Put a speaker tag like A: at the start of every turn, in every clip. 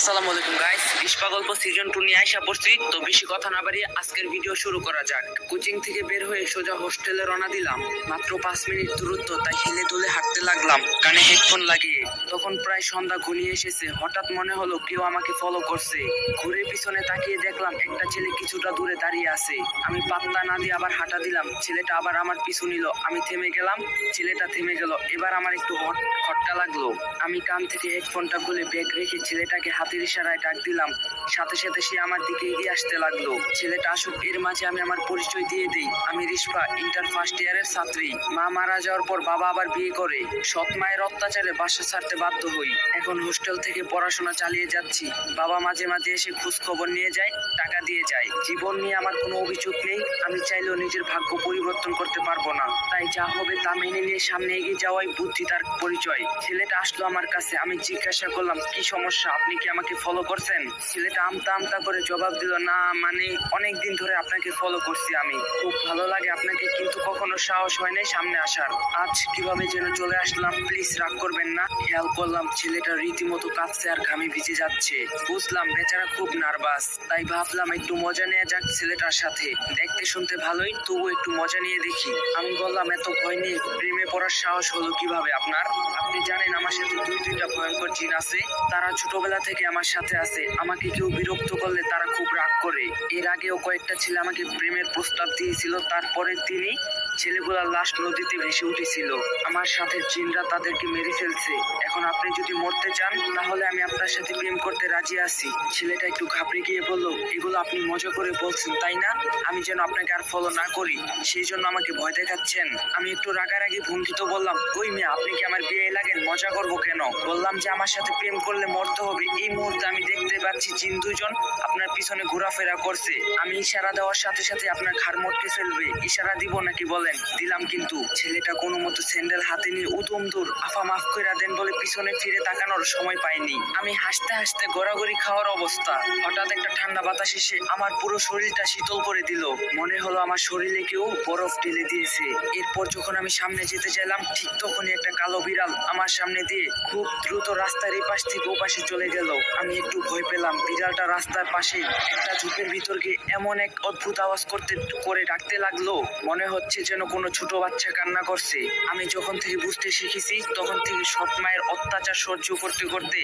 A: আসসালামু আলাইকুম guys, spa গল্প সিজন 2 নিয়ে আইসা পড়ছি। তো বেশি কথা না বাড়িয়ে আজকের ভিডিও শুরু করা যাক। কোচিং থেকে বের হয়ে সোজা হোস্টেলে রওনা দিলাম। মাত্র 5 মিনিট দূরত্ব, তাই হেলে দুলে হাঁটতে লাগলাম কানে হেডফোন লাগিয়ে। তখন প্রায় সন্ধ্যা ঘনিয়ে এসেছে। হঠাৎ মনে হলো কেউ আমাকে ফলো করছে। ঘুরে পিছনে তাকিয়ে দেখলাম একটা ছেলে কিছুটা দূরে দাঁড়িয়ে আছে। আমি পাত্তা না দিয়ে আবার হাঁটা দিলাম। ছেলেটা আবার আমার পিছু নিল। আমি থেমে গেলাম, ছেলেটা থেমে গেল। এবার আমার একটু খটকা লাগলো। আমি কান থেকে হেডফোনটা খুলে ব্যাগ রেখে ছেলেটাকে হাতের ইশারায় ডাক দিলাম। সাথে সাথে সে আমার দিকে এগিয়ে আসতে লাগলো। ছেলেটা আসুক এর মাঝে আমি আমার পরিচয় দিয়ে দেই। আমি রিস্পা, ইন্টার ফার্স্ট ইয়ারের ছাত্রী। মা মারা যাওয়ার পর বাবা আবার বিয়ে করে। সৎ মায়ের অত্যাচারে বাসা ছাড়তে বাধ্য হই। এখন হোস্টেল থেকে পড়াশোনা চালিয়ে যাচ্ছি। বাবা মাঝে মাঝে এসে খোঁজ খবর নিয়ে যায়, টাকা দিয়ে যায়। জীবন নিয়ে আমার কোনো অভিযোগ নেই। আমি চাইলেও নিজের ভাগ্য পরিবর্তন করতে পারবো না। তাই যা হবে তা মেনে নিয়ে সামনে এগিয়ে যাওয়াই বুদ্ধি তার পরিচয়। ছেলেটা আসলো আমার কাছে। আমি জিজ্ঞাসা করলাম, কি সমস্যা, আপনি কি আমাকে ফলো করছেন? ছেলেটা আমতা আমতা করে জবাব দিল, না মানে অনেকদিন ধরে আপনাকে ফলো করছি আমি। খুব ভালো লাগে আপনাকে, কিন্তু কখনো সাহস হয় নাই সামনে আসার। আজ কিভাবে যেন চলে আসলাম। প্লিজ রাগ করবেন না। খেয়াল করলাম ছেলেটা রীতিমতো কাঁদছে আর ঘামে ভিজে যাচ্ছে। বুঝলাম বেচারা খুব নার্ভাস। তাই ভাবলাম একটু মজা নেওয়া যাক ছেলেটার সাথে। দেখতে শুনতে ভালোই, তবু একটু মজা নিয়ে দেখি। আমি বললাম, এত ভয় নিয়ে প্রেমে পড়ার সাহস হলো কিভাবে আপনার? আপনি জানেন আমার সাথে দুইটা ভয়ঙ্কর জিন আছে। তারা ছোটবেলা থেকে আমার সাথে আছে। আমাকে কেউ বিরক্ত করলে তারা খুব রাগ করে। এর আগেও কয়েকটা ছেলে আমাকে প্রেমের প্রস্তাব দিয়েছিল। তারপরের দিনই ছেলেগুলা লাশ নদীতে ভেসে উঠেছিল। আমার সাথে জিনরা তাদেরকে মেরে ফেলছে। এখন আপনি যদি মরতে চান তাহলে আমি আপনার সাথে প্রেম করতে রাজি আছি। ছেলেটা একটু ঘাবড়ে গিয়ে বলল, এগুলো আপনি মজা করে বলছেন তাই না? আমি যেন আপনাকে আর ফলো না করি সেই জন্য আমাকে ভয় দেখাচ্ছেন? আমি একটু রাগারাগি ভঙ্গিত বললাম, কই মেয়ে, আপনি কি আমার বিয়ে লাগেন? মজা করবো কেন? বললাম যে আমার সাথে প্রেম করলে মরতে হবে। এই মুহূর্তে আমি দেখতে পাচ্ছি জিন দুজন আপনার পিছনে ঘোরাফেরা করছে। আমি ইশারা দেওয়ার সাথে সাথে আপনার ঘাড় মটকে ফেলবে। ইশারা দিব নাকি বলেন? দিলাম, কিন্তু ছেলেটা কোনো মতো স্যান্ডেল হাতে নিয়ে উদম দূর। আফা মাফ কইরা দেন বলে পিছনে ফিরে তাকানোর সময় পাইনি। আমি হাসতে হাসতে গড়াগড়ি খাওয়ার অবস্থা। হঠাৎ একটা ঠান্ডা বাতাস এসে আমার পুরো শরীরটা শীতল করে দিল। মনে হলো আমার শরীরে কেউ বরফ ঢেলে দিয়েছে। এরপর যখন আমি সামনে যেতে চাইলাম, ঠিক তখনই একটা কালো বিড়াল আমার সামনে দিয়ে খুব দ্রুত রাস্তার এই পাশ থেকে ও পাশে চলে গেল। আমি একটু ভয় পেলাম। বিড়ালটা রাস্তার পাশে একটা ঝোপের ভিতর গিয়ে এমন এক অদ্ভুত আওয়াজ করে ডাকতে লাগলো, মনে হচ্ছে যেন কোনো ছোট বাচ্চা কান্না করছে। আমি যখন থেকে বুঝতে শিখেছি তখন থেকে সৎ মায়ের অত্যাচার সহ্য করতে করতে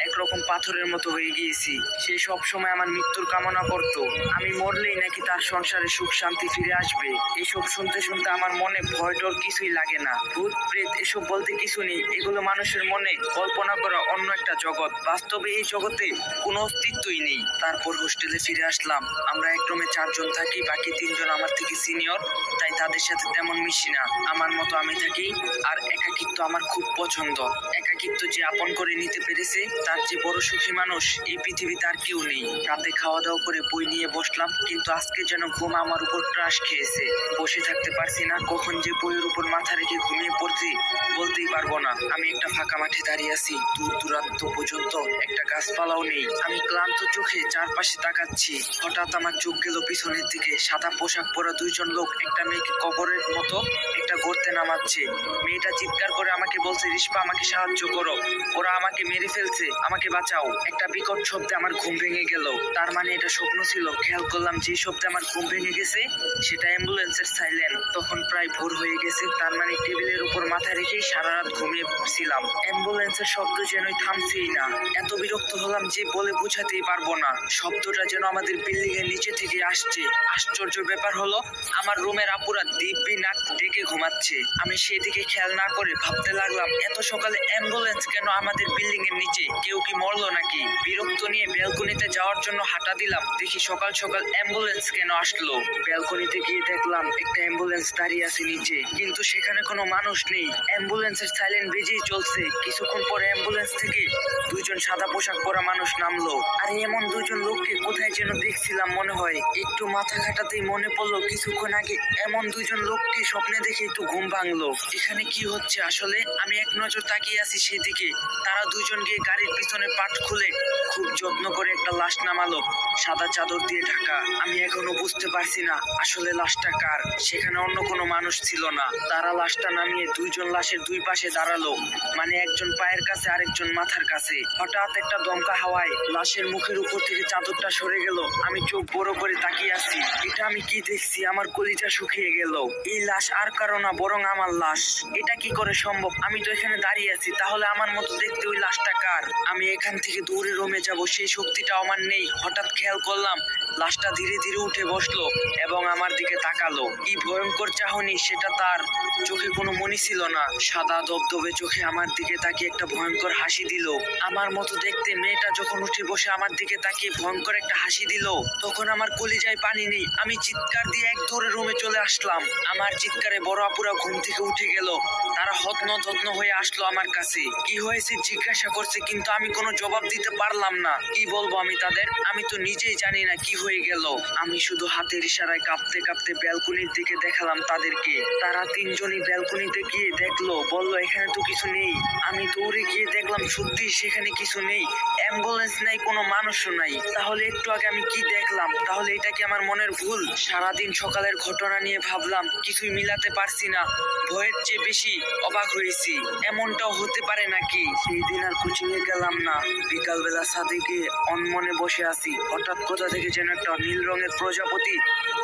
A: একরকম পাথরের মতো হয়ে গিয়েছি। সে সব সময় আমার মৃত্যুর কামনা করত। আমি মরলেই নাকি তার সংসারে সুখ শান্তি ফিরে আসবে। এসব শুনতে শুনতে আমার মনে ভয় ডর কিছুই লাগে না। ভূত প্রেত এসব বলতে কিছু নেই। এগুলো মানুষের মনে কল্পনা করা অন্য একটা জগৎ। বাস্তবে এই জগতে কোনো অস্তিত্বই নেই। তারপর হোস্টেলে ফিরে আসলাম। আমরা এক রুমে 4 জন থাকি, বাকি 3 জন আমার থেকে সিনিয়র, তাই তাদের সাথে তেমন মিশি না। আমার মতো আমি থাকি। আর একাকিত্ব আমার খুব পছন্দ। একাকিত্ব যে আপন করে নিতে পেরেছে তার যে বড় সুখী মানুষ এই পৃথিবীতে আর কেউ নেই। রাতে খাওয়া দাওয়া করে বই নিয়ে বসলাম, কিন্তু আজকে যেন ঘুম আমার উপর ক্রাশ খেয়েছে। বসে থাকতে পারছি না। কখন যে বইয়ের উপর মাথা রেখে ঘুমিয়ে পড়ছি বলতেই পারবো না। আমি একটা ফাঁকা মাঠে দাঁড়িয়ে আছি। দূর দূরান্ত পর্যন্ত একটা গাছপালাও নেই। আমি ক্লান্ত চোখে চারপাশে তাকাচ্ছি। হঠাৎ আমার চোখ গেল পিছনের দিকে। সাদা পোশাক পরা 2 জন লোক একটা মেয়েকে কবরের মতো একটা গর্তে নামাচ্ছে। মেয়েটা চিৎকার করে আমাকে বলছে, রিস্পা আমাকে সাহায্য করো, ওরা আমাকে মেরে ফেলছে, আমাকে বাঁচাও। একটা বিকট শব্দে আমার ঘুম ভেঙে গেল। তার মানে এটা স্বপ্ন ছিল। খেয়াল করলাম যে শব্দে আমার ঘুম ভেঙে গেছে সেটা অ্যাম্বুলেন্সের সাইলেন। তখন প্রায় ভোর হয়ে গেছে। তার মানে টেবিলের উপর মাথা রেখেই সারা রাত ঘুমিয়েছিলাম। অ্যাম্বুলেন্সের শব্দ যেনই থামছেই না। এত বিরক্ত হলাম যে বলে বোঝাতেই পারবো না। শব্দটা যেন আমাদের বিল্ডিং এর নিচে থেকে আসছে। আশ্চর্য ব্যাপার হলো আমার রুমের আপুরা দিব্যি নাক ডেকে ঘুমাচ্ছে। আমি সেদিকে খেয়াল না করে ভাবতে লাগলাম, এত সকালে অ্যাম্বুলেন্স কেন আমাদের বিল্ডিং এর নিচে? কেউ কি মরলো নাকি? বিরক্ত নিয়ে ব্যালকনিতে যাওয়ার জন্য হাঁটা দিলাম। দেখি সকাল সকাল অ্যাম্বুলেন্স কেন আসলো। ব্যালকনিতে গিয়ে দেখলাম একটা অ্যাম্বুলেন্স দাঁড়িয়ে আছে নিচে, কিন্তু সেখানে কোনো মানুষ নেই। অ্যাম্বুলেন্সের সাইলেন্ট বেজেই চলছে। কিছুক্ষণ পরে অ্যাম্বুলেন্স থেকে 2 জন সাদা পোশাক পরা মানুষ নামলো। আর এমন 2 জন লোককে কোথায় যেন দেখছিলাম মনে হয়। একটু মাথা খাটাতেই মনে পড়লো কিছু কিছুক্ষণ আগে এমন দুইজন লোককে স্বপ্নে দেখে একটু ঘুম ভাঙলো। এখানে কি হচ্ছে আসলে? আমি এক নজর তাকিয়ে আছি সেদিকে। তারা দুইজন গিয়ে গাড়ির পিছনে পাট খুলে খুব যত্ন করে একটা লাশ নামালো, সাদা চাদর দিয়ে ঢাকা। আমি এখনো বুঝতে পারছি না আসলে লাশটা কার। সেখানে অন্য কোনো মানুষ ছিল না। তারা লাশটা নামিয়ে দুইজন লাশের দুই পাশে দাঁড়ালো, মানে একজন পায়ের কাছে আরেকজন মাথার কাছে। হঠাৎ একটা দমকা হাওয়ায় লাশের মুখের উপর থেকে চাদরটা সরে গেল। আমি চোখ বড় করে তাকিয়ে আছি। এটা আমি কি দেখছি? আমার কলিজা শুকিয়ে গেল। এই লাশ আর কারো না, বরং আমার লাশ। এটা কি করে সম্ভব? আমি তো এখানে দাঁড়িয়ে আছি, তাহলে আমার মতো দেখতে ওই লাশটা কার? আমি এখান থেকে দৌড়ে রুমে যাব, সেই শক্তিটা আমার নেই। হঠাৎ খেয়াল করলাম লাশটা ধীরে ধীরে উঠে বসলো এবং আমার দিকে তাকালো। কি ভয়ঙ্কর চাহনি সেটা! তার চোখে কোনো মনি ছিল না। সাদা ধবধবে চোখে আমার দিকে তাকিয়ে একটা ভয়ঙ্কর হাসি দিল। আমার মতো দেখতে মেয়েটা যখন উঠে বসে আমার দিকে তাকিয়ে ভয়ঙ্কর একটা হাসি দিল, তখন আমার কলিজায় পানি নেই। আমি চিৎকার দিয়ে এক দৌড়ে রুমে চলে আসলাম। আমার চিৎকারে বড় আপুরা ঘুম থেকে উঠে গেল। তারা হতন হয়ে আসলো আমার কাছে। কি হয়েছে জিজ্ঞাসা করছে, কিন্তু আমি কোনো জবাব দিতে পারলাম না। কি বলবো আমি তাদের? আমি তো নিজেই জানি না কি হয়ে গেল। আমি শুধু হাতের ইশারায় কাঁপতে কাঁপতে ব্যালকনির দিকে দেখালাম তাদেরকে। তারা তিনজনই ব্যালকনিতে গিয়ে দেখলো, বলল এখানে তো কিছু নেই। আমি দৌড়ে গিয়ে দেখলাম সত্যি সেখানে কিছু নেই। অ্যাম্বুলেন্স নাই, কোনো মানুষও নাই। তাহলে একটু আগে আমি কি দেখলাম? তাহলে এটা কি আমার মনের ভুল? সারাদিন সকালের ঘটনা নিয়ে ভাবলাম, কিছুই মিলাতে পারছি না। ভয়ের চেয়ে বেশি অবাক হয়েছি। এমনটাও হতে পারে নাকি? সেই দিন আর কোচিং এ গেলাম না। বিকালবেলা ছাদে গিয়ে অনমনে বসে আছি। হঠাৎ কোথা থেকে যেন একটা নীল রঙের প্রজাপতি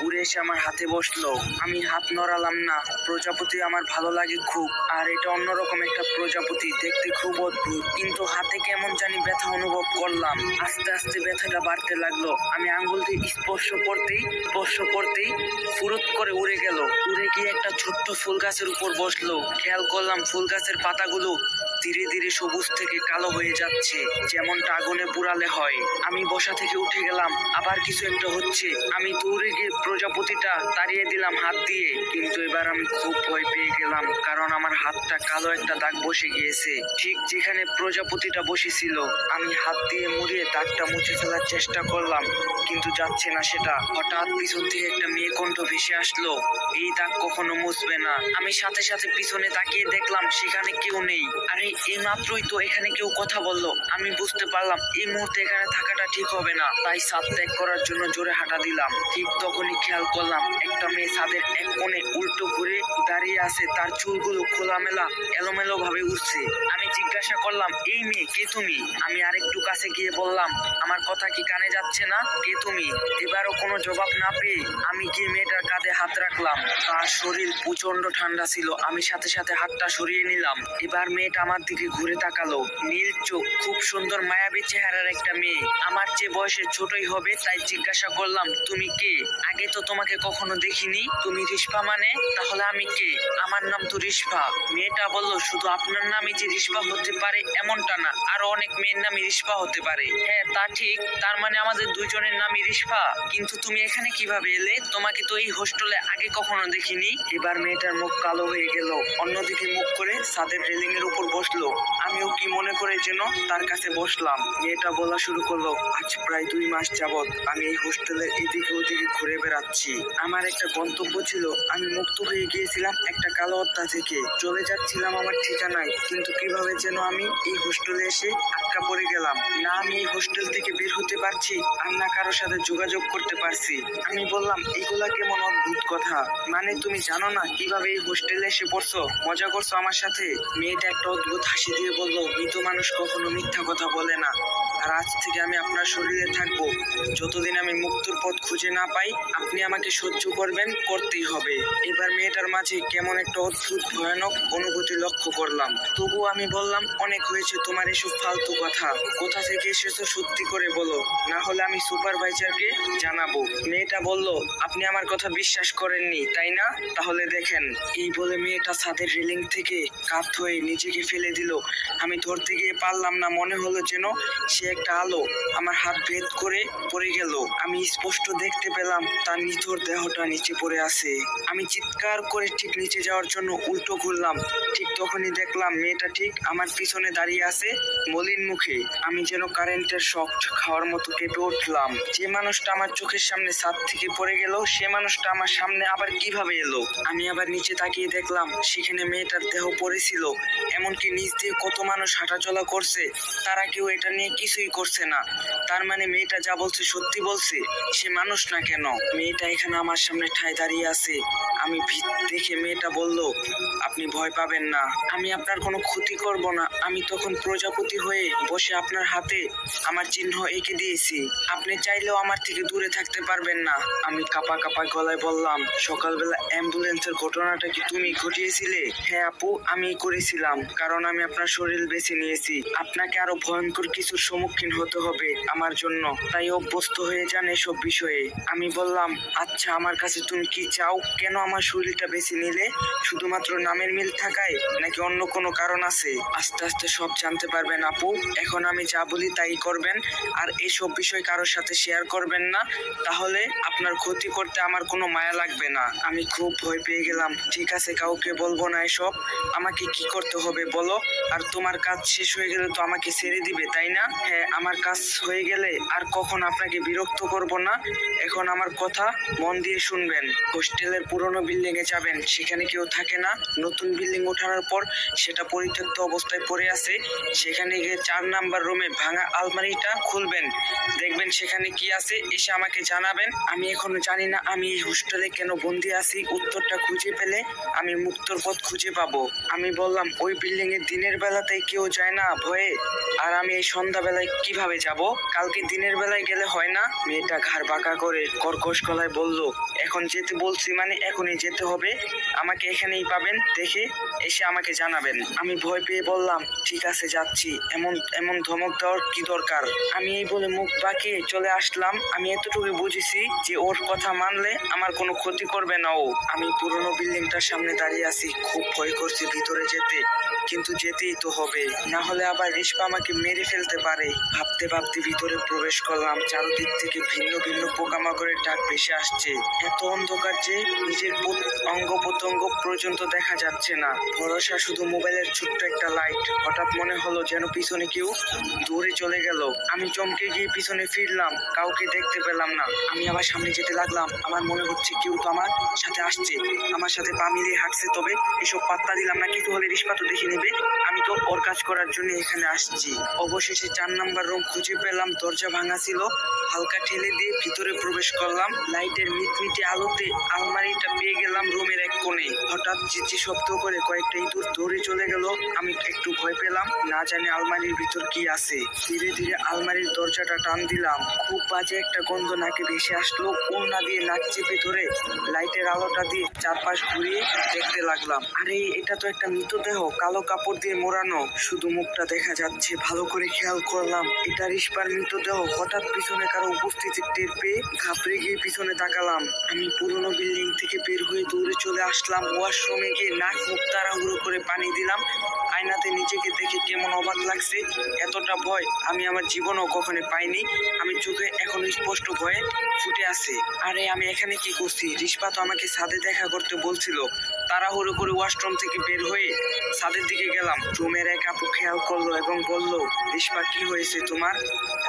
A: উড়ে এসে আমার হাতে বসলো। আমি হাত নড়ালাম না। প্রজাপতি আমার ভালো লাগে খুব, আর এটা অন্যরকম একটা প্রজাপতি, দেখতে খুব অদ্ভুত। কিন্তু হাতে কেমন জানি ব্যথা অনুভব করলাম। আস্তে আস্তে ব্যথাটা বাড়তে লাগলো। আমি আঙ্গুল দিয়ে স্পর্শ করতেই ফুরুত করে উড়ে গেল। উড়ে গিয়ে একটা ছোট্ট ফুল গাছের উপর বসলো। খেয়াল করলাম ফুল গাছের পাতাগুলো ধীরে ধীরে সবুজ থেকে কালো হয়ে যাচ্ছে, যেমনটা আগুনে পুড়ালে হয়। আমি বসা থেকে উঠে গেলাম, আবার কিছু একটা হচ্ছে। আমি দৌড়ে গিয়ে প্রজাপতিটা তাড়িয়ে দিলাম হাত দিয়ে। কিন্তু এবার আমি খুব ভয় পেয়ে গেলাম, কারণ আমার হাতটা কালো একটা দাগ বসে গিয়েছে, ঠিক যেখানে প্রজাপতিটা বসেছিল। আমি হাত দিয়ে মুড়িয়ে দাগটা মুছে ফেলার চেষ্টা করলাম, কিন্তু যাচ্ছে না সেটা। হঠাৎ পিছন থেকে একটা মেয়ে কণ্ঠ ভেসে আসলো, এই দাগ কখনো মুছবে না। আমি সাথে সাথে পিছনে তাকিয়ে দেখলাম সেখানে কেউ নেই। আরে এই মাত্রই তো এখানে কেউ কথা বললো। আমি বুঝতে পারলাম এই মুহূর্তে এখানে থাকাটা ঠিক হবে না, তাই ছাদ ত্যাগ করার জন্য জোরে হাঁটা দিলাম। ঠিক তখনই খেয়াল করলাম একটা মেয়ে ছাদের এক কোণে উল্টো ঘুরে দাঁড়িয়ে আছে। তার চুলগুলো খোলামেলা এলোমেলো ভাবে উঠছে। আমি জিজ্ঞাসা করলাম, এই মেয়ে কে তুমি? আমি আরেকটু কাছে গিয়ে বললাম, আমার কথা কি কানে যাচ্ছে না? কে তুমি? এবারও কোনো জবাব না পেয়ে আমি গিয়ে মেয়েটার কাঁধে হাত রাখলাম। তার শরীর প্রচন্ড ঠান্ডা ছিল। আমি সাথে সাথে হাতটা সরিয়ে নিলাম। এবার মেয়েটা আমার দিকে ঘুরে তাকালো। নীল চোখ, খুব সুন্দর মায়াবী চেহারার একটা মেয়ে। আমার চেয়ে বয়সে ছোটই হবে, তাই জিজ্ঞাসা করলাম, তুমি কে? আগে তো তোমাকে কখনো দেখিনি। তুমি রিস্পা মানে? তাহলে আমি কে? আমার নাম তো রিস্পা। মেয়েটা বলল, শুধু আপনার নামই যে রিস্পা হতে পারে এমনটা না, আরো অনেক মেয়ের নামই রিস্পা হতে পারে। হ্যাঁ তা ঠিক, তার মানে আমাদের দুজনের নামই রিস্পা। কিন্তু তুমি এখানে কিভাবে এলে? তোমাকে তো এই হোস্টেলে আগে কখনো দেখিনি। এবার মেয়েটার মুখ কালো হয়ে গেল, অন্যদিকে মুখ করে ছাদের রেলিং এর উপর বসলো। আমিও কি মনে করে যেন তার কাছে বসলাম। মেয়েটা বলা শুরু করলো, আজ প্রায় 2 মাস যাবত আমি এই হোস্টেলের এদিকে ওদিকে ঘুরে বেড়াচ্ছি। আমার একটা গন্তব্য ছিল। আমি মুক্ত হয়ে গিয়েছিলাম একটা কালো হত্যা থেকে। চলে যাচ্ছিলাম আমার ঠিকানায়, কিন্তু কিভাবে যেন আমি এই হোস্টেলে এসে আটকা পড়ে গেলাম। না আমি এই হোস্টেল থেকে বের হতে পারছি, আর না কারোর সাথে যোগাযোগ করতে পারছি। আমি বললাম, এগুলা কেমন অদ্ভুত কথা। মানে তুমি জানো না কিভাবে এই হোস্টেলে এসে পড়ছো? মজা করছো আমার সাথে? মেয়েটা একটা অদ্ভুত হাসি দিয়ে বলল, মৃত মানুষ কখনো মিথ্যা কথা বলে না। আর আজ থেকে আমি আপনার শরীরে থাকবো। যতদিন আমি মুক্তির পথ খুঁজে না পাই, আপনি আমাকে সহ্য করবেন, করতেই হবে। এবার মেয়েটার মাঝে কেমন একটা অদ্ভুত ভয়ানক অনুভূতি লক্ষ্য করলাম। তবুও আমি বললাম, অনেক হয়েছে তোমার এসব ফালতু কথা। কোথা থেকে এসেছো সত্যি করে বলো, না হলে আমি সুপারভাইজারকে জানাবো। মেয়েটা বলল, আপনি আমার কথা বিশ্বাস করেননি তাই না? তাহলে দেখেন। এই বলে মেয়েটা ছাদের রেলিং থেকে কাত হয়ে নিজেকে ফেলে দিল। আমি ধরতে গিয়ে পারলাম না, মনে হলো যেন সে একটা আলো আমার হাত ভেদ করে পড়ে গেল। আমি স্পষ্ট দেখতে পেলাম তার নিথর দেহটা নিচে পড়ে আছে। আমি চিৎকার করে ঠিক নিচে যাওয়ার জন্য উল্টো ঘুরলাম। ঠিক তখনই দেখলাম মেয়েটা ঠিক আমার পিছনে দাঁড়িয়ে আছে মলিন মুখে। আমি যেন কারেন্টের শক খাওয়ার মতো কেঁপে উঠলাম। যে মানুষটা আমার চোখের সামনে ছাদ থেকে পড়ে গেল সে মানুষটা আমার সামনে আবার কিভাবে এলো? আমি আবার নিচে তাকিয়ে দেখলাম সেখানে মেয়েটার দেহ পড়েছিল। এমনকি নিচ দিয়ে কত মানুষ হাঁটাচলা করছে, তারা কেউ এটা নিয়ে কিছুই করছে না। তার মানে মেয়েটা যা বলছে সত্যি বলছে। সে মানুষ না কেন? মেয়েটা এখানে আমার সামনে ঠায় দাঁড়িয়ে আছে। আমি ভীত দেখে মেয়েটা বলল, আপনি ভয় পাবেন না, আমি আপনার কোনো ক্ষতি করব না। আমি তখন প্রজাপতি হয়ে বসে আপনার হাতে আমার চিহ্ন এঁকে দিয়েছি। আপনি চাইলেও আমার থেকে দূরে থাকতে পারবেন না। আমি কাঁপা কাঁপা গলায় বললাম, সকালবেলা অ্যাম্বুলেন্সের ঘটনাটা কি তুমি ঘটিয়েছিলে? হ্যাঁ আপু, আমি করেছিলাম, কারণ আমি আপনার শরীর বেছে নিয়েছি। আপনাকে আরো ভয়ঙ্কর কিছুর সম্মুখীন হতে হবে আমার জন্য, তাই অভ্যস্ত হয়ে যান এসব বিষয়ে। আমি বললাম, আচ্ছা আমার কাছে তুমি কি চাও? কেন আমার শরীরটা বেছে নিলে? শুধুমাত্র নামের মিল থাকায় নাকি অন্য কোনো কারণ আছে? আস্তে আস্তে সব জানতে পারবেন আপু। এখন আমি যা বলি তাই করবেন, আর এসব বিষয় কারোর সাথে শেয়ার করবেন না, তাহলে আপনার ক্ষতি করতে আমার কোনো মায়া লাগবে না। আমি খুব ভয় পেয়ে গেলাম। ঠিক আছে, কাউকে বলবো না এসব। আমাকে কি করতে হবে বলো? আর তোমার কাজ শেষ হয়ে গেলে তো আমাকে ছেড়ে দিবে, তাই না? হ্যাঁ, আমার কাজ হয়ে গেলে আর কখন আপনাকে বিরক্ত করব না। এখন আমার কথা মন দিয়ে শুনবেন। হোস্টেলের পুরনো বিল্ডিং এ যাবেন, সেখানে কেউ থাকে না। নতুন বিল্ডিং ওঠানোর পর সেটা পরিত্যক্ত অবস্থায় পড়ে আছে। সেখানে গিয়ে 4 নাম্বার রুমে ভাঙা আলমারিটা খুলবেন, দেখবেন সেখানে কি আছে, এসে আমাকে জানাবেন। আমি এখনো জানি না আমি এই হোস্টেলে কেন বন্দি আছি। উত্তরটা খুঁজে পেলে আমি মুক্তর পথ খুঁজে পাবো। আমি বললাম, ওই বিল্ডিং এ দিনের বেলাতেই কেউ যায় না ভয়ে? আর আমি এই সন্ধ্যাবেলায় কিভাবে যাব? কালকে দিনের বেলায় গেলে হয় না? মেয়েটা ঘাড় বাঁকা করে কর্কশ গলায় বলল, এখন যেতে বলছি মানে এখনই যেতে হবে। আমাকে এখানেই পাবেন, দেখে এসে আমাকে জানাবেন। আমি ভয় পেয়ে বললাম, ঠিক আছে যাচ্ছি। এমন এমন ধমক দেওয়ার কি দরকার? আমি এই বলে মুখ বাঁকিয়ে চলে আসলাম। আমি এতটুকু বুঝেছি যে ওর কথা মানলে আমার কোনো ক্ষতি করবে না ও। আমি পুরনো বিল্ডিংটার সামনে দাঁড়িয়ে আছি, খুব ভয় করছে ভিতরে যেতে, কিন্তু যেতেই তো হবে, না হলে আবার রিস্পা আমাকে মেরে ফেলতে পারে। ভাবতে ভাবতে ভিতরে প্রবেশ করলাম। চারদিক থেকে ভিন্ন ভিন্ন পোকামাকড়ের ডাক ভেসে আসছে। এত অন্ধকার যে নিজের অঙ্গ প্রত্যঙ্গ পর্যন্ত দেখা যাচ্ছে না, ভরসা শুধু মোবাইলের ছোট্ট একটা লাইট। হঠাৎ মনে হলো যেন পিছনে কেউ দৌড়ে চলে গেল। আমি চমকে গিয়ে পিছনে ফিরলাম, কাউকে দেখতে পেলাম না। আমি আবার সামনে যেতে লাগলাম। আমার মনে হচ্ছে কেউ তো আমার সাথে আসছে, আমার সাথে পা মিলিয়ে হাঁটছে। তবে এসব পাত্তা দিলাম না, কিছু হলে রিস্পা তো দেখে নিবে। আমি তো ওর কাজ করার জন্য এখানে আসছি। অবশেষে 4 নাম্বার রুম খুঁজে পেলাম। দরজা ভাঙা ছিল। হালকা ঠেলে দিয়ে ভিতরে প্রবেশ করলাম। লাইটের মিটমিটে আলোতে আলমারিটা পেয়ে গেলাম রুমের এক কোণে। হঠাৎ চিৎচি শব্দ করে কয়েকটা ইঁদুর দৌড়ে চলে গেল। আমি একটু ভয় পেলাম, না জানি আলমারির ভিতর কি আছে। ধীরে ধীরে আলমারির দরজাটা টান দিলাম। খুব বাজে একটা গন্ধ নাকে ভেসে আসলো। ওড়না দিয়ে নাক চেপে ধরে লাইটের আলোটা দিয়ে চারপাশ ঘুরিয়ে দেখতে লাগলাম। আরে এটা তো একটা মৃতদেহ, কালো কাপড় দিয়ে মোড়ানো, শুধু মুখটা দেখা যাচ্ছে। ভালো করে খেয়াল করলাম এটা রিস্পার মৃতদেহ। হঠাৎ পিছনে কারো উপস্থিতি টের পেয়ে ঘাবড়ে গিয়ে পিছনে তাকালাম। আমি পুরনো বিল্ডিং থেকে বের হয়ে দৌড়ে চলে আসলাম। ওয়াশরুমে গিয়ে নাক মুখ তাড়াহুড়ো করে পানি দিলাম। আয়নাতে নিজেকে দেখে কেমন অবাক লাগছে। এতটা ভয় আমি আমার জীবনেও কখনো পাইনি। আমি চোখে এখন স্পষ্ট ভয়ে ফুটে আছে। আরে আমি এখানে কি করছি? রিস্পা তো আমাকে ছাদে দেখা করতে বলছিল। তাড়াহুড়ো করে ওয়াশরুম থেকে বের হয়ে ছাদের দিকে গেলাম। রুমের এক আপু খেয়াল করলো এবং বলল, রিস্পা কি হয়েছে তোমার?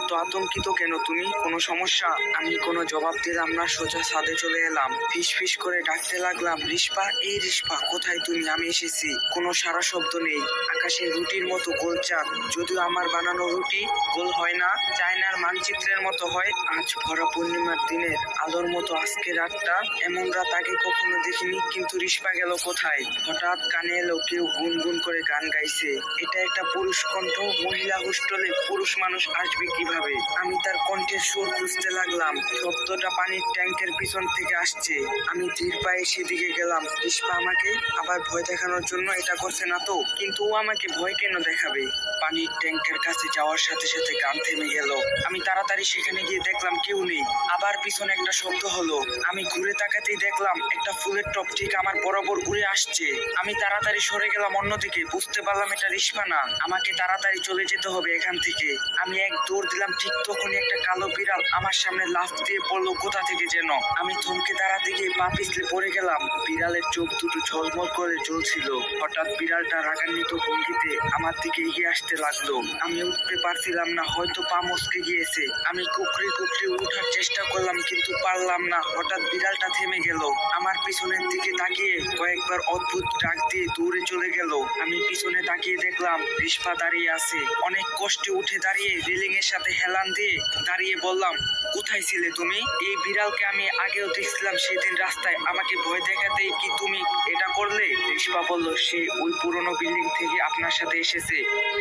A: এত আতঙ্কিত কেন তুমি? কোনো সমস্যা? আমি কোনো জবাব দিলাম না, সোজা ছাদে চলে এলাম। ফিস ফিস করে ডাকতে লাগলাম, রিস্পা, এই রিস্পা, কোথায় তুমি? আমি এসেছি। কোনো সারা শব্দ নেই। আকাশে রুটির মতো গোল চাঁদ, যদিও আমার বানানো রুটি গোল হয় না, চায়নার মানচিত্রের মতো হয়। আজ ভরা পূর্ণিমার দিনের আলোর মতো আজকে রাতটা, এমন রাত আগে কখনো দেখিনি। কিন্তু রিস্পা গেল কোথায়? হঠাৎ কানে এলো কেউ গুনগুন করে গান গাইছে। এটা একটা পুরুষ কণ্ঠ। মহিলা হোস্টেলে পুরুষ মানুষ আসবে কিভাবে? আমি তার কণ্ঠের সুর খুঁজতে লাগলাম। শব্দটা পানির ট্যাঙ্কের পিছন থেকে আসছে। আমি ধীর পায়ে সেদিকে গেলাম। রিস্পা আমাকে আবার ভয় দেখানোর জন্য এটা করছে না তো? কিন্তু ও আমাকে ভয় কেন দেখাবে? পানির ট্যাঙ্কের কাছে যাওয়ার সাথে সাথে গান থেমে গেল। আমি তাড়াতাড়ি সেখানে গিয়ে দেখলাম কেউ নেই। আবার পিছনে একটা শব্দ হলো। আমি ঘুরে তাকাতেই দেখলাম একটা ফুলের টব ঠিক আমার বরাবর উড়ে আসছে। আমি তাড়াতাড়ি সরে গেলাম অন্যদিকে। বুঝতে পারলাম এটা রিস্পা না। আমাকে তাড়াতাড়ি চলে যেতে হবে এখান থেকে। আমি এক দৌড় দিলাম। ঠিক তখনই একটা কালো বিড়াল আমার সামনে লাফ দিয়ে পড়লো কোথা থেকে যেন। আমি থমকে দাঁড়াতে গিয়ে পা পিছলে পড়ে গেলাম। বিড়ালের চোখ দুটো ঝলমল করে জ্বলছিল। হঠাৎ বিড়ালটা রাগান্বিত ভঙ্গিতে আমার দিকে এগিয়ে আসতে লাগলো। আমি উঠতে পারছিলাম না, হয়তো পা মচকে গিয়েছে। আমি কুকরি কুকরি উঠার চেষ্টা করলাম কিন্তু পারলাম না। হঠাৎ বিড়ালটা থেমে গেল। আমার পিছনের দিকে তাকিয়ে কয়েকবার অদ্ভুত ডাক দিয়ে দূরে চলে গেল। আমি পিছনে তাকিয়ে দেখলাম রিস্পা দাঁড়িয়ে আছে। অনেক কষ্টে উঠে দাঁড়িয়ে রেলিং এর সাথে হেলান দিয়ে দাঁড়িয়ে বললাম, কোথায় ছিলে তুমি? এই বিড়ালকে আমি আগেও দেখছিলাম সেদিন রাস্তায়। আমাকে ভয় দেখাতেই কি তুমি এটা করলে? রিস্পা বলল, সে ওই পুরনো বিল্ডিং থেকে আপনার সাথে এসেছে।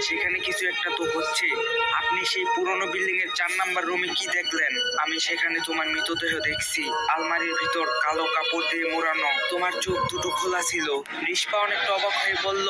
A: সেখানে কিছু একটা তো হচ্ছে। আপনি সেই পুরনো বিল্ডিং এর 4 নাম্বার রুমে কি দেখলেন? আমি সেখানে তোমার মৃতদেহ দেখছি। আলমারির ভিতর কালো কাপড় দিয়ে মোড়ানো। তোমার চোখ দুটো খোলা ছিল। রিস্পা অনেকটা অবাক হয়ে বলল,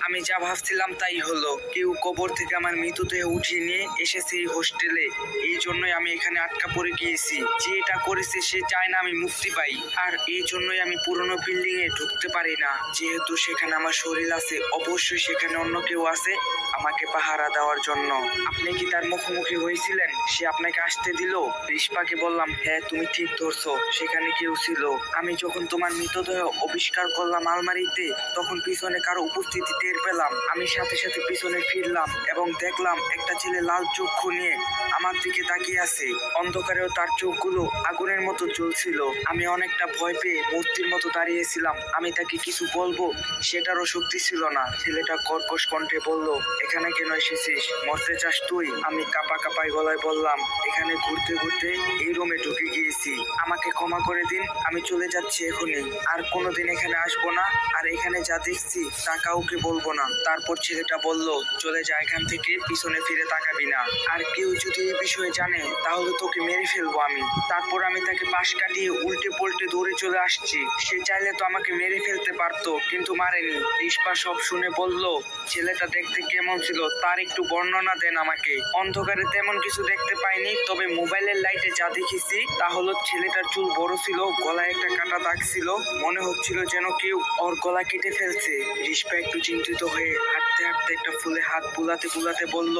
A: আমি যা ভাবছিলাম তাই হলো। কেউ কবর থেকে আমার মৃতদেহ উঠিয়ে নিয়ে এসেছে এই হোস্টেলে। এই জন্যই আমি এখানে আটকা পড়ে গিয়েছি। যে এটা করেছে সে চায় না আমি মুক্তি পাই। আর এই জন্যই আমি পুরনো বিল্ডিং এ ঢুকতে পারি না। যেহেতু সেখানে আমার শরীর আছে, অবশ্যই সেখানে অন্য কেউ আছে আমাকে পাহারা দেওয়ার জন্য। আপনি কি তার মুখোমুখি হয়েছিলেন? সে আপনাকে আসতে দিল? রিস্পাকে বললাম, হ্যাঁ তুমি ঠিক ধরছো, সেখানে কেউ ছিল। আমি যখন তোমার মৃতদেহ আবিষ্কার করলাম আলমারিতে, তখন পিছনে কারো উপস্থিতি টের পেলাম। আমি সাথে সাথে পিছনে ফিরলাম এবং দেখলাম একটা ছেলে লাল চক্ষু নিয়ে আমার দিকে তাকিয়ে আছে। অন্ধকারেও তার চোখগুলো আগুনের মতো জ্বলছিল। আমি অনেকটা ভয় পেয়ে মূর্তির মতো দাঁড়িয়েছিলাম। আমি তাকে কিছু বলবো সেটারও শক্তি ছিল না। ছেলেটা কর্কশ কণ্ঠে বলল, এখানে কেন এসেছিস? মরতে চাস তুই? আমি কাঁপা কাঁপায় গলায় বললাম, এখানে ঘুরতে ঘুরতে এই রুমে ঢুকে গিয়েছি। আমাকে ক্ষমা করে দিন, আমি চলে যাচ্ছি এখনই। আর কোনোদিন এখানে আসবো না। আর এখানে যা দেখছি তা কাউকে বলবো না। তারপর ছেলেটা বলল, চলে যা এখান থেকে, পিছনে ফিরে তাকাবি না। আর কেউ যদি এই বিষয়ে জানে তাহলে তোকে মেরে ফেলবো আমি। তারপর আমি তাকে পাশ কাটিয়ে উল্টে পাল্টে দৌড়ে চলে আসছি। সে চাইলে তো আমাকে মেরে ফেলতে পারতো, কিন্তু মারেনি। রিস্পা সব শুনে বলল, ছেলেটা দেখতে কেমন ছিল তার একটু বর্ণনা দেন আমাকে। অন্ধকারে তেমন কিছু দেখতে পাইনি, তবে মোবাইলের লাইটে যা দেখেছি তা হলো ছেলেটার চুল বড় ছিল, গলায় একটা কাটা দাগ ছিল। মনে হচ্ছিল যেন কেউ ওর গলা কেটে ফেলছে। রিস্পা একটু চিন্তিত হয়ে হাঁটতে হাঁটতে একটা ফুলে হাত বুলাতে বুলাতে বলল,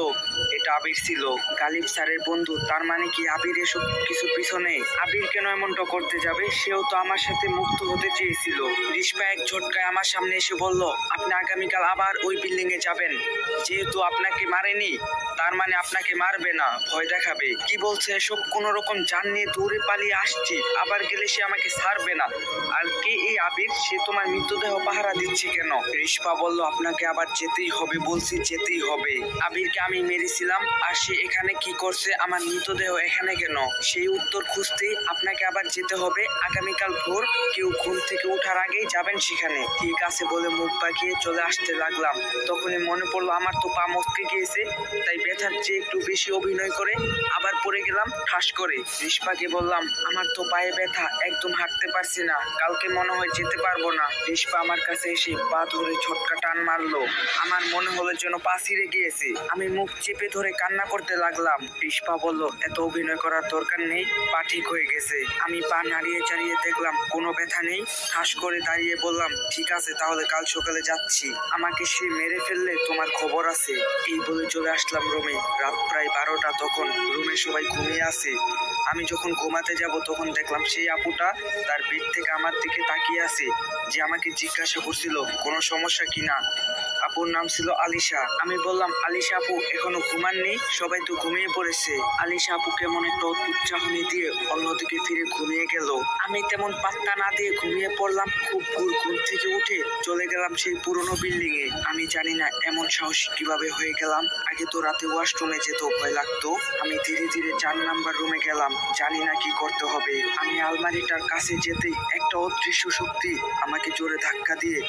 A: এটা আবির ছিল, গালিব স্যারের বন্ধু। তার মানে কি আবির এসব কিছু পিছনে? আবির কেন এমনটা করতে যাবে? সেও তো আমার সাথে মুক্ত হতে চেয়েছিল। রিস্পা এক ঝটকায় আমার সামনে এসে বলল, আপনি আগামীকাল আবার ওই বিল্ডিং এ যাবেন। যেহেতু আপনাকে মারেনি তার মানে আপনাকে মারবে না, ভয় দেখাবে। কি বলছে এসব? কোন রকম জান নিয়ে দৌড়ে পালিয়ে আসছি, আবার গেলে সে আমাকে ছাড়বে না। আর কে এই আবির? সে তোমার মৃতদেহ পাহারা দিচ্ছে কেন? রিস্পা বলল, আপনাকে আবার যেতেই হবে, বলছি যেতেই হবে। আবিরকে আমি মেরেছিলাম, আর সে এখানে কি করছে? আমার মৃতদেহ এখানে কেন? সেই উত্তর খুঁজতেই আপনাকে আবার যেতে হবে। আগামীকাল ভোর কেউ ঘুম থেকে ওঠার আগেই যাবেন সেখানে। ঠিক আছে বলে মুখ বাঁকিয়ে চলে আসতে লাগলাম। তখনই মনে পড়লো আমার তো পা মচকে গিয়েছে, তাই ব্যথার চেয়ে একটু বেশি অভিনয় করে আবার পড়ে গেলাম ঠাস করে। রিস্পাকে বললাম, আমার তো পায়ে ব্যথা, একদম হাঁটতে পারছি না, কালকে মনে হয় যেতে পারবো না। রিস্পা আমার কাছে এসে পা ধরে ছোটকা টান মারলো। আমার মনে হলো যেন পা ছিঁড়ে গিয়েছে। আমি মুখ চেপে ধরে কান্না করতে লাগলাম। রিস্পা বলল, এত অভিনয় করার দরকার নেই, পা ঠিক হয়ে গেছে। আমি পা নাড়িয়ে চাড়িয়ে দেখলাম কোনো ব্যথা নেই। ঠাস করে দাঁড়িয়ে বললাম, ঠিক আছে তাহলে কাল সকালে যাচ্ছি। আমাকে সে মেরে ফেললে তোমার খবর আছে। এই বলে চলে আসলাম রুমে। রাত প্রায় 12টা। তখন রুমে সবাই ঘুমিয়ে আছে। আমি যখন ঘুমাতে যাব তখন দেখলাম সেই আপুটা তার বেড থেকে আমার দিকে তাকিয়ে আছে, যে আমাকে জিজ্ঞাসা করছিল কোনো সমস্যা কিনা। আপুর নাম ছিল আলিশা। আমি বললাম, আলিশা আপু এখনো ঘুমাননি? সবাই তো ঘুমিয়ে পড়েছে। আলিশা আপু কেমন একটা অদ্ভুত চাহনি দিয়ে অন্যদিকে ফিরে ঘুমিয়ে গেল। আমি তেমন পাত্তা না দিয়ে ঘুমিয়ে পড়লাম। খুব ভোর ঘুম থেকে উঠে চলে গেলাম সেই পুরনো বিল্ডিং এ। আমি জানি না এমন সাহস কিভাবে হয়ে গেলাম। আগে তো রাতে ওয়াশরুমে যেতে ভয় লাগতো। আমি ধীরে ধীরে 4 নাম্বার রুমে গেলাম। জানি না কি করতে হবে। আমি আলমারিটার কাছে যেতেই একটা অদৃশ্য শক্তি আমাকে জোরে ধাক্কা দিয়ে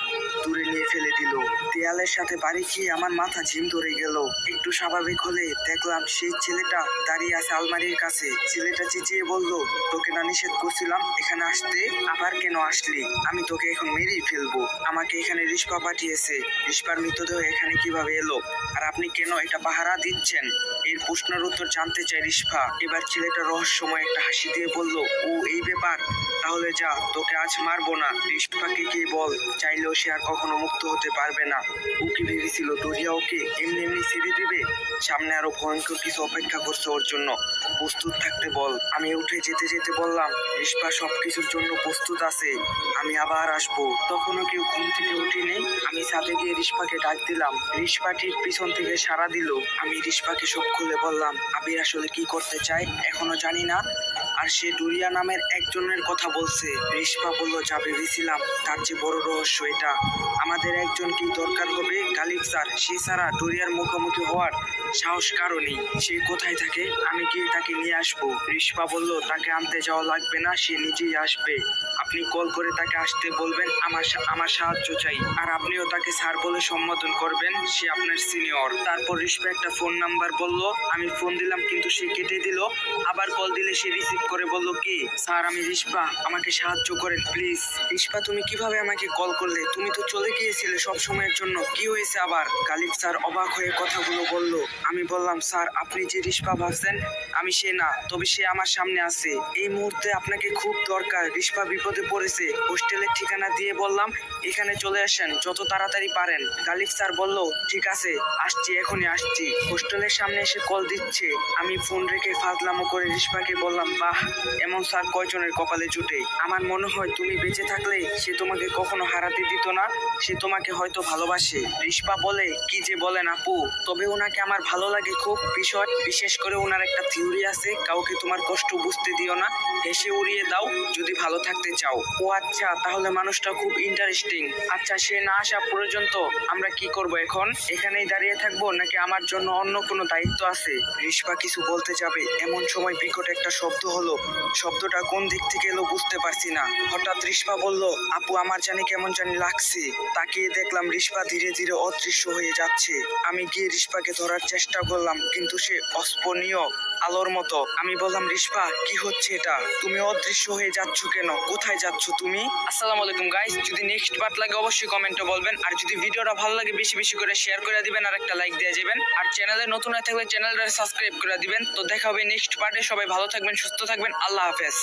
A: দূরে নিয়ে ফেলে দিল।
B: দেয়ালের সাথে বাড়ি খেয়ে আমার মাথা ঝিম ধরে গেল। একটু স্বাভাবিক হলে দেখলাম সেই ছেলেটা দাঁড়িয়ে আছে আলমারির কাছে। ছেলেটা চেঁচিয়ে বলল, তোকে না নিষেধ করছিলাম এখানে আসতে, আবার কেন আসলি? আমি তোকে এখন মেরেই ফেলবো। আমাকে এখানে রিস্পা পাঠিয়েছে। রিস্পার মৃতদেহ এখানে কিভাবে এলো, আর আপনি কেন এটা পাহারা দিচ্ছেন? এর প্রশ্নের উত্তর জানতে চাই রিস্পা। এবার ছেলেটা রহস্যময় একটা হাসি দিয়ে বলল, ও এই ব্যাপার, তাহলে যা, তোকে আজ মারবো না। রিস্পাকে গিয়ে বল, চাইলেও সে আর কখনো মুক্ত হতে পারবে না। ও কি ভেবেছিল ডোরিয়া ওকে এমনি এমনি ছেড়ে দিবে? সামনে আরো ভয়ঙ্কর কিছু অপেক্ষা করছে ওর জন্য। প্রস্তুত থাকতে বল। আমি উঠে যেতে যেতে বললাম, রিস্পা সবকিছুর জন্য প্রস্তুত আছে, আমি আবার আসবো। তখনও কেউ ঘুম থেকে উঠিনি। আমি ছাদে গিয়ে রিস্পাকে ডাক দিলাম। রিস্পা ঠিক পিছন থেকে সাড়া দিল। আমি রিস্পাকে সব খুলে বললাম, আবির আসলে কি করতে চায় এখনো জানি না, আর সে ডোরিয়া নামের একজনের কথা বলছে। রিস্পা বলল, যা ভেবেছিলাম তার চেয়ে বড় রহস্য এটা। আমাদের একজনকেই দরকার হবে, গালিব স্যার। সে ছাড়া ডোরিয়ার মুখোমুখি হওয়ার সাহস কারো নেই। সে কোথায় থাকে, আমি গিয়ে তাকে নিয়ে আসবো। রিস্পা বলল, তাকে আনতে যাওয়া লাগবে না, সে নিজেই আসবে। আপনি কল করে তাকে আসতে বলবেন, আমার সাহায্য চাই, আর আপনিও তাকে স্যার বলে সম্বোধন করবেন, সে আপনার সিনিয়র। তারপর রিস্পা একটা ফোন নাম্বার বলল। আমি ফোন দিলাম কিন্তু সে কেটে দিল। আবার কল দিলে সে রিসিভ করে বলল, কে? স্যার আমি রিস্পা, আমাকে সাহায্য করেন প্লিজ। রিস্পা তুমি কিভাবে আমাকে কল করলে? তুমি তো চলে গিয়েছিলে সব সময়ের জন্য, কি হয়েছে আবার? গালিব স্যার অবাক হয়ে কথাগুলো বলল। আমি বললাম, স্যার আপনি যে রিস্পা ভাবছেন আমি সে না, তবে সে আমার সামনে আছে। এই মুহূর্তে আপনাকে খুব দরকার। রিস্পা বিপদে পড়েছে। হোস্টেলের ঠিকানা দিয়ে বললাম, এখানে চলে আসেন যত তাড়াতাড়ি পারেন। গালিব স্যার বলল, ঠিক আছে আসছি, এখনই আসছি। হোস্টেলের সামনে এসে কল দিচ্ছে। আমি ফোন রেখে ফাজলামো করে রিস্পাকে বললাম, বাহ, এমন স্যার কয়জনের কপালে জুটে। আমার মনে হয় তুমি বেঁচে থাকলে সে তোমাকে কখনো হারাতে দিত না, সে তোমাকে হয়তো ভালোবাসে। রিস্পা বলে, কি যে বলেন আপু, তবে ওনাকে আমার ভালো লাগে খুব। বিশেষ করে ওনার একটা থিওরি আছে, কাউকে তোমার কষ্ট বুঝতে দিও না, হেসে উড়িয়ে দাও যদি ভালো থাকতে চাও। ও আচ্ছা, তাহলে মানুষটা খুব ইন্টারেস্টিং। আচ্ছা, সে না আসা পর্যন্ত আমরা কি করব এখন? এখানেই দাঁড়িয়ে থাকবো নাকি আমার জন্য অন্য কোনো দায়িত্ব আছে? রিস্পা কিছু বলতে যাবে এমন সময় বিকট একটা শব্দ হলো। শব্দটা কোন দিক থেকে এলো বুঝতে পারছি না। হঠাৎ রিস্পা বলল, আপু আমার জানি কেমন জানি লাগছে। তাকিয়ে দেখলাম রিস্পা ধীরে ধীরে অদৃশ্য হয়ে যাচ্ছে। আমি গিয়ে রিস্পাকে ধরার চেষ্টা করলাম কিন্তু সে অস্পনীয় আলোর মতো। আমি বললাম, রিস্পা কি হচ্ছে এটা? তুমি অদৃশ্য হয়ে যাচ্ছ কেন? কোথায় যাচ্ছ তুমি? আসসালামু আলাইকুম গাইস, যদি নেক্সট পার্ট লাগে অবশ্যই কমেন্টে বলবেন, আর যদি ভিডিওটা ভালো লাগে বেশি বেশি করে শেয়ার করে দিবেন, আর একটা লাইক দিয়ে যাবেন, আর চ্যানেলে নতুন হয়ে থাকলে চ্যানেলটা সাবস্ক্রাইব করে দিবেন। তো দেখা হবে নেক্সট পার্টে। সবাই ভালো থাকবেন, সুস্থ থাকবেন, আল্লাহ হাফেজ।